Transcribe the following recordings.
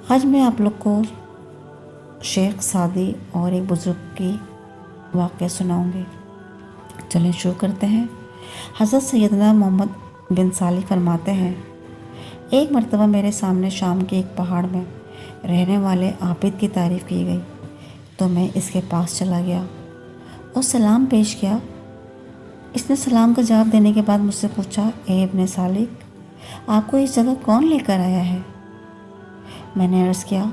آج میں آپ لوگ کو شیخ سعدی اور ایک بزرگ کی واقعہ سناؤں گی۔ چلیں شروع کرتے ہیں۔ حضرت سیدنا محمد بن صالح فرماتے ہیں، ایک مرتبہ میرے سامنے شام کے ایک پہاڑ میں رہنے والے عابد کی تعریف کی گئی تو میں اس کے پاس چلا گیا اور سلام پیش کیا۔ اس نے سلام کا جواب دینے کے بعد مجھ سے پوچھا، اے ابن صالح، آپ کو اس جگہ کون لے کر آیا ہے؟ میں نے عرض کیا،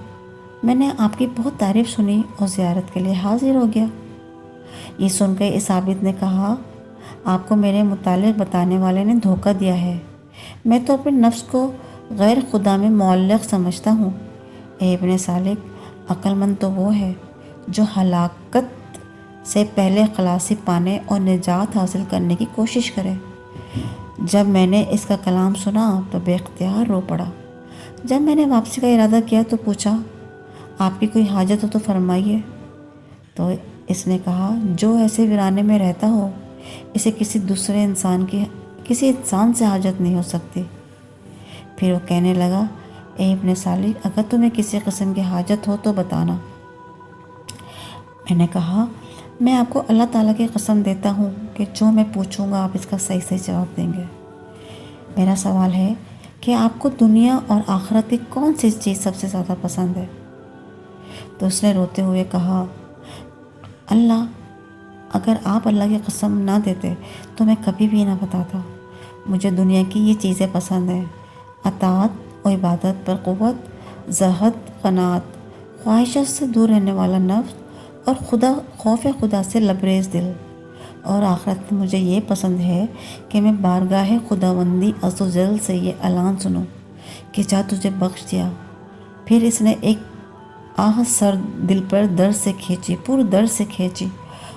میں نے آپ کی بہت تعریف سنی اور زیارت کے لیے حاضر ہو گیا۔ یہ سن کے اس عابد نے کہا، آپ کو میرے متعلق بتانے والے نے دھوکہ دیا ہے۔ میں تو اپنے نفس کو غیر خدا میں معلق سمجھتا ہوں۔ اے ابن صالح، عقل مند تو وہ ہے جو ہلاکت سے پہلے خلاصی پانے اور نجات حاصل کرنے کی کوشش کرے۔ جب میں نے اس کا کلام سنا تو بے اختیار رو پڑا۔ جب میں نے واپسی کا ارادہ کیا تو پوچھا، آپ کی کوئی حاجت ہو تو فرمائیے۔ تو اس نے کہا، جو ایسے ویرانے میں رہتا ہو اسے کسی انسان سے حاجت نہیں ہو سکتی۔ پھر وہ کہنے لگا، اے ابن صالح، اگر تمہیں کسی قسم کی حاجت ہو تو بتانا۔ میں نے کہا، میں آپ کو اللہ تعالیٰ کی قسم دیتا ہوں کہ جو میں پوچھوں گا آپ اس کا صحیح جواب دیں گے۔ میرا سوال ہے کہ آپ کو دنیا اور آخرت کی کون سی چیز سب سے زیادہ پسند ہے؟ تو اس نے روتے ہوئے کہا، اللہ، اگر آپ اللہ کی قسم نہ دیتے تو میں کبھی بھی نہ بتاتا۔ مجھے دنیا کی یہ چیزیں پسند ہیں: اطاعت و عبادت پر قوت، زہد، قناعت، خواہشات سے دور رہنے والا نفس اور خوف خدا سے لبریز دل۔ اور آخرت میں مجھے یہ پسند ہے کہ میں بارگاہ خداوندی عز و جل سے یہ اعلان سنوں کہ جا تجھے بخش دیا۔ پھر اس نے ایک آہ سر دل پر پر درد سے کھینچی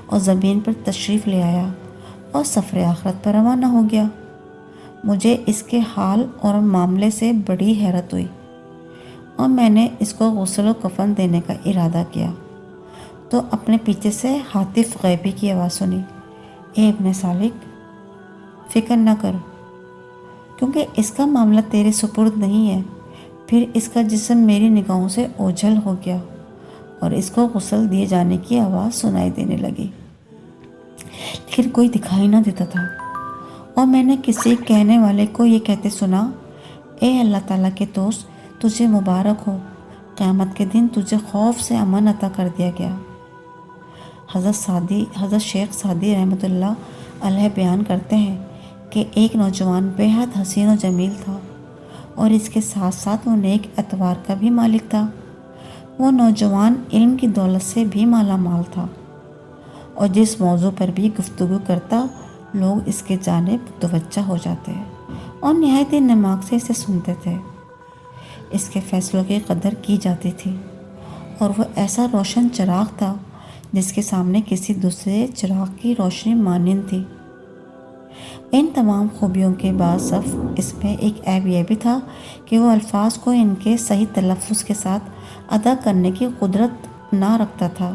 اور زمین پر تشریف لے آیا اور سفر آخرت پر روانہ ہو گیا۔ مجھے اس کے حال اور معاملے سے بڑی حیرت ہوئی اور میں نے اس کو غسل و کفن دینے کا ارادہ کیا تو اپنے پیچھے سے ہاتف غیبی کی آواز سنی، اے ابن صالح، فکر نہ کر، کیونکہ اس کا معاملہ تیرے سپرد نہیں ہے۔ پھر اس کا جسم میری نگاہوں سے اوجھل ہو گیا اور اس کو غسل دیے جانے کی آواز سنائی دینے لگی، لیکن کوئی دکھائی نہ دیتا تھا۔ اور میں نے کسی کہنے والے کو یہ کہتے سنا، اے اللہ تعالیٰ کے دوست، تجھے مبارک ہو، قیامت کے دن تجھے خوف سے امن عطا کر دیا گیا۔ حضرت شیخ سعدی رحمۃ اللہ علیہ بیان کرتے ہیں کہ ایک نوجوان بے حد حسین و جمیل تھا اور اس کے ساتھ ساتھ وہ نیک اطوار کا بھی مالک تھا۔ وہ نوجوان علم کی دولت سے بھی مالا مال تھا اور جس موضوع پر بھی گفتگو کرتا لوگ اس کے جانب متوجہ ہو جاتے اور نہایت نماک سے اسے سنتے تھے۔ اس کے فیصلوں کی قدر کی جاتی تھی اور وہ ایسا روشن چراغ تھا جس کے سامنے کسی دوسرے چراغ کی روشنی مانند تھی۔ ان تمام خوبیوں کے باوصف اس میں ایک عیب یہ بھی تھا کہ وہ الفاظ کو ان کے صحیح تلفظ کے ساتھ ادا کرنے کی قدرت نہ رکھتا تھا۔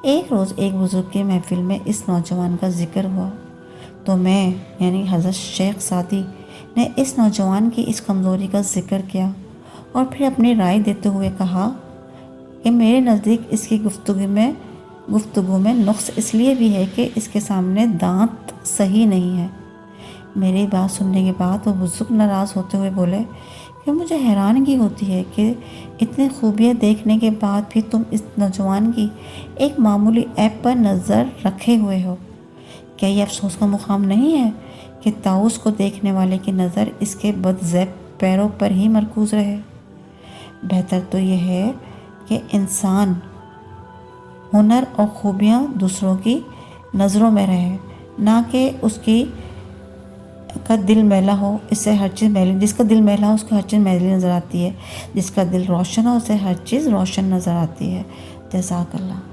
ایک روز ایک بزرگ کی محفل میں اس نوجوان کا ذکر ہوا تو میں یعنی حضرت شیخ سعدی نے اس نوجوان کی اس کمزوری کا ذکر کیا اور پھر اپنی رائے دیتے ہوئے کہا کہ میرے نزدیک اس کی گفتگو میں نقص اس لیے بھی ہے کہ اس کے سامنے دانت صحیح نہیں ہے۔ میری بات سننے کے بعد وہ بزرگ ناراض ہوتے ہوئے بولے کہ مجھے حیرانگی ہوتی ہے کہ اتنی خوبیاں دیکھنے کے بعد بھی تم اس نوجوان کی ایک معمولی عیب پر نظر رکھے ہوئے ہو۔ کیا یہ افسوس کا مقام نہیں ہے کہ طاؤس کو دیکھنے والے کی نظر اس کے بدذیب پیروں پر ہی مرکوز رہے؟ بہتر تو یہ ہے کہ انسان ہنر اور خوبیاں دوسروں کی نظروں میں رہے، نہ کہ اس کا دل میلا ہو، اس سے ہر چیز میلی، جس کا دل میلا ہو اس کو ہر چیز میلی نظر آتی ہے، جس کا دل روشن ہو اسے ہر چیز روشن نظر آتی ہے۔ جزاک اللہ۔